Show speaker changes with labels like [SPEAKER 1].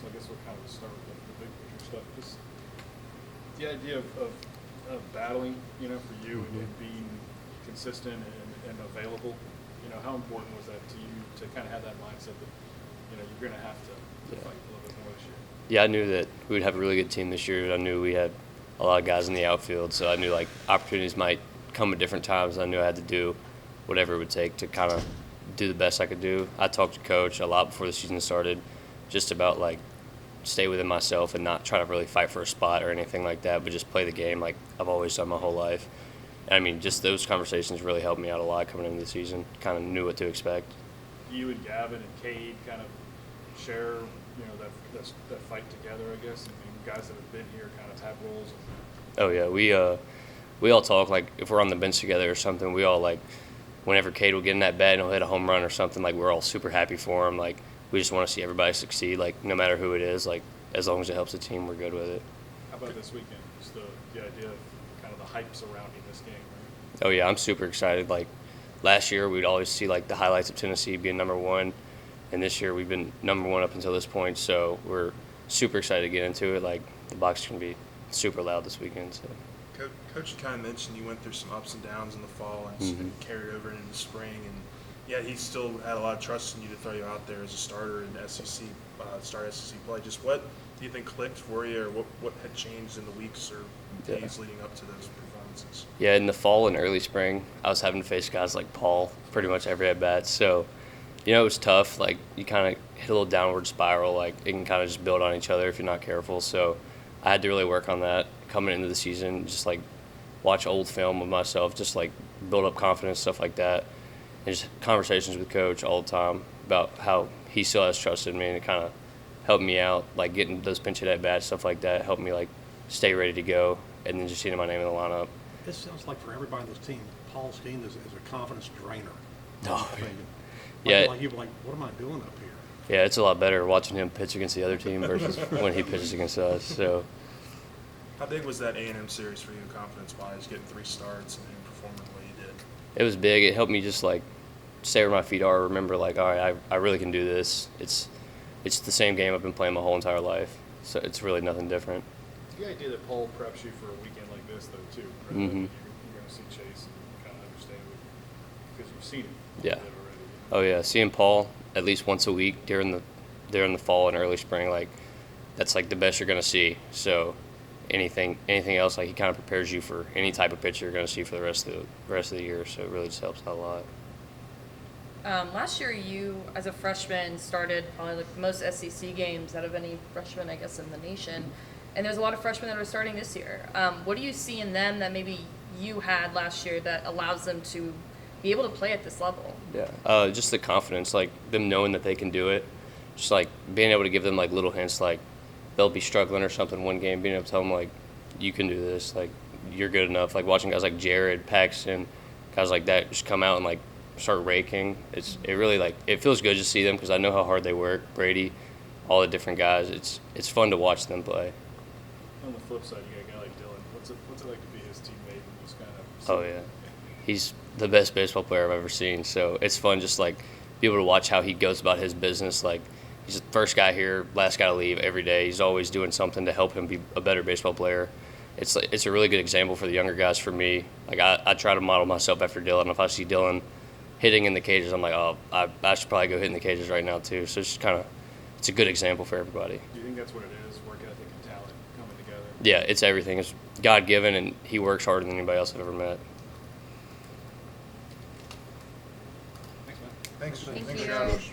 [SPEAKER 1] So I guess we'll kind of start with the big picture stuff. Just the idea of battling, for you and being consistent and available. How important was that to you to kind of have that mindset that, you're going to have to fight a little bit more this year?
[SPEAKER 2] Yeah, I knew that we would have a really good team this year. I knew we had a lot of guys in the outfield, so I knew opportunities might come at different times. I knew I had to do whatever it would take to kind of do the best I could do. I talked to Coach a lot before the season started, just about stay within myself and not try to really fight for a spot or anything like that, but just play the game like I've always done my whole life. And I mean, just those conversations really helped me out a lot coming into the season. Kind of knew what to expect.
[SPEAKER 1] You and Gavin and Cade kind of share, that fight together, I guess, and guys that have been here kind of have roles.
[SPEAKER 2] Oh yeah, we all talk if we're on the bench together or something. We all whenever Cade will get in that bat and he'll hit a home run or something, we're all super happy for him. We just want to see everybody succeed. No matter who it is, as long as it helps the team, we're good with it.
[SPEAKER 1] How about this weekend? Just the idea of kind of the hype surrounding this game, right?
[SPEAKER 2] Oh yeah, I'm super excited. Last year, we'd always see the highlights of Tennessee being number one, and this year we've been number one up until this point. So we're super excited to get into it. The box can be super loud this weekend. So.
[SPEAKER 3] Coach kind of mentioned you went through some ups and downs in the fall and carried over into the spring, and yeah, he still had a lot of trust in you to throw you out there as a starter in SEC, start SEC play. Just what do you think clicked for you, or what had changed in the weeks or days leading up to those performances?
[SPEAKER 2] Yeah, in the fall and early spring, I was having to face guys like Paul pretty much every at bat. So, it was tough. You kind of hit a little downward spiral. It can kind of just build on each other if you're not careful. So, I had to really work on that coming into the season. Just watch old film with myself, just build up confidence, stuff like that. And just conversations with Coach all the time about how he still has trust in me, and it kind of helped me out, getting those pinch hit at bats, stuff like that, helped me stay ready to go, and then just seeing my name in the lineup.
[SPEAKER 4] This sounds like for everybody on this team, Paul Steen is a confidence drainer.
[SPEAKER 2] Oh,
[SPEAKER 4] yeah.
[SPEAKER 2] Yeah.
[SPEAKER 4] You're what am I doing up here?
[SPEAKER 2] Yeah, it's a lot better watching him pitch against the other team versus when he pitches against us. So.
[SPEAKER 3] How big was that A&M series for you, confidence-wise, getting 3 starts and performing the way you did?
[SPEAKER 2] It was big. It helped me just stay where my feet are. Remember, all right, I really can do this. It's the same game I've been playing my whole entire life, so it's really nothing different.
[SPEAKER 1] The idea that Paul preps you for a weekend like this, though, too. Right?
[SPEAKER 2] Mm-hmm.
[SPEAKER 1] You're going to see Chase and kind of understand it because you've seen him.
[SPEAKER 2] Yeah.
[SPEAKER 1] Already.
[SPEAKER 2] Oh yeah, seeing Paul at least once a week during the fall and early spring, that's the best you're gonna see. So anything else, he kind of prepares you for any type of pitcher you're gonna see for the rest of the year. So it really just helps out a lot.
[SPEAKER 5] Last year, you as a freshman started probably the most SEC games out of any freshman, I guess, in the nation. And there's a lot of freshmen that are starting this year. What do you see in them that maybe you had last year that allows them to be able to play at this level?
[SPEAKER 2] Yeah, just the confidence, them knowing that they can do it. Just being able to give them little hints, they'll be struggling or something one game, being able to tell them you can do this, you're good enough. Watching guys like Jared, Paxton, guys like that just come out and start raking. It really it feels good to see them because I know how hard they work. Brady, all the different guys. It's fun to watch them play.
[SPEAKER 1] On the flip side, you got a guy like Dylan. What's it like to be his teammate and just kind of?
[SPEAKER 2] Oh yeah, he's the best baseball player I've ever seen. So it's fun just be able to watch how he goes about his business. He's the first guy here, last guy to leave every day. He's always doing something to help him be a better baseball player. It's a really good example for the younger guys. For me, I try to model myself after Dylan. If I see Dylan hitting in the cages, I'm oh, I should probably go hit in the cages right now too. So it's it's a good example for everybody.
[SPEAKER 1] Do you think that's what it is? Work ethic and talent coming together.
[SPEAKER 2] Yeah, it's everything. It's God given, and he works harder than anybody else I've ever met.
[SPEAKER 1] Thanks, man.
[SPEAKER 3] Thanks,
[SPEAKER 5] Thank
[SPEAKER 3] thanks,
[SPEAKER 5] you.
[SPEAKER 3] Josh.